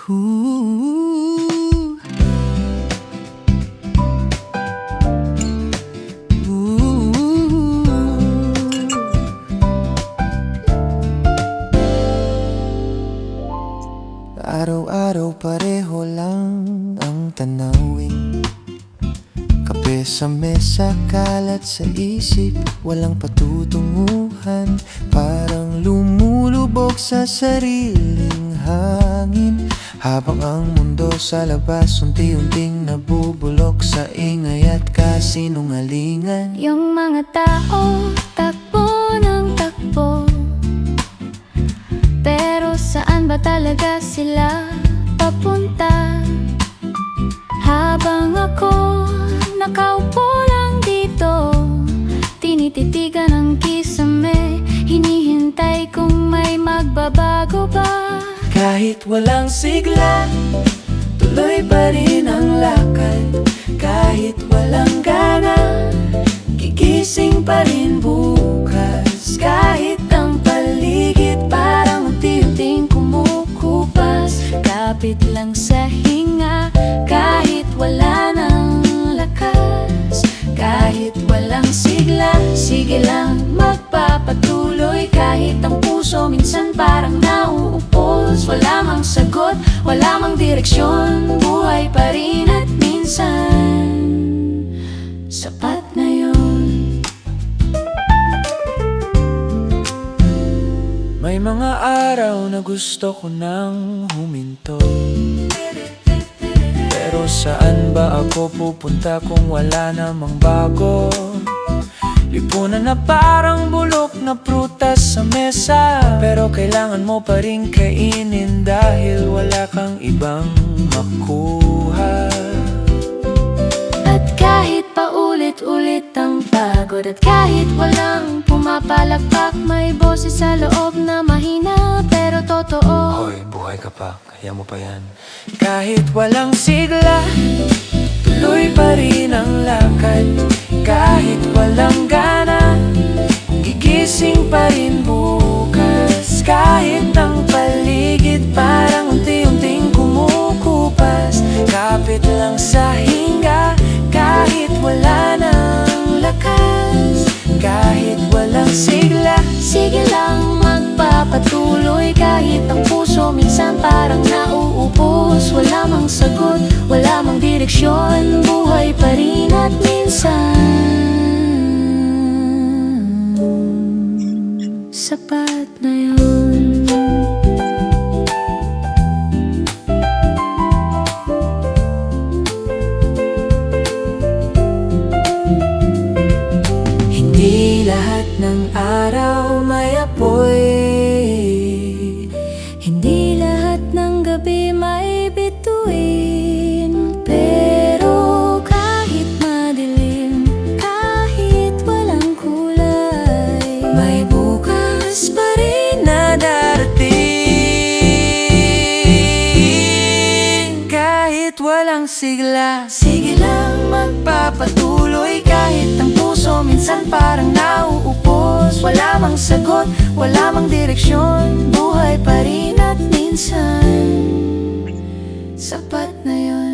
Ooh. Araw-araw pareho lang ang tanawin. Kape sa mesa, kalat sa isip, walang patutunguhan. Parang lumulubog sa sariling hangin, habang ang mundo sa labas unti-unting nabubulok sa ingay at kasinungalingan. Yung mga tao, takbo ng takbo, pero saan ba talaga sila papunta? Habang ako nakaupo lang dito, tinititigan ang kisame, hinihintay kung may magbabago ba. Kahit walang sigla, tuloy pa rin ang lakad. Kahit walang gana, gigising pa rin bukas. Kahit ang paligid parang unti-unting kumukupas, kapit lang sa hinga, kahit wala ng lakas. Kahit walang sigla, sige lang magpapatuloy. Kahit ang puso minsan parang nauupos, wala mang sagot, wala mang direksyon, buhay pa rin at minsan sapat na yun. May mga araw na gusto ko nang huminto, pero saan ba ako pupunta kung wala namang bago? Lipunan na parang bulok na prutas sa mesa, pero kailangan mo pa rin kainin dahil wala kang ibang makuha. At kahit paulit-ulit ang pagod, at kahit walang pumapalakpak, may boses sa loob na mahina pero totoo. Hoy, buhay ka pa, kaya mo pa yan. Kahit walang sigla, tuloy pa rin ang lakad. Kahit walang gana, gigising pa rin bukas. Kahit ang paligid parang unti-unting kumukupas, kapit lang sa hinga, kahit wala ng lakas. Kahit walang sigla, Sige lang magpapatuloy. Kahit ang puso minsan parang nauubos, wala mang sagot, wala mang direksyon, buhay pa rin at minsan sapat na yun. hindi lahat ng araw may apoy, Hindi lahat ng gabi may bituin, pero kahit madilim, kahit walang kulay, may bukas pa rin na darating. Kahit walang sigla, sige lang magpapatuloy. Kahit ang puso minsan parang nauupos, wala mang sagot, wala mang direksyon, buhay pa rin at minsan sapat na yun.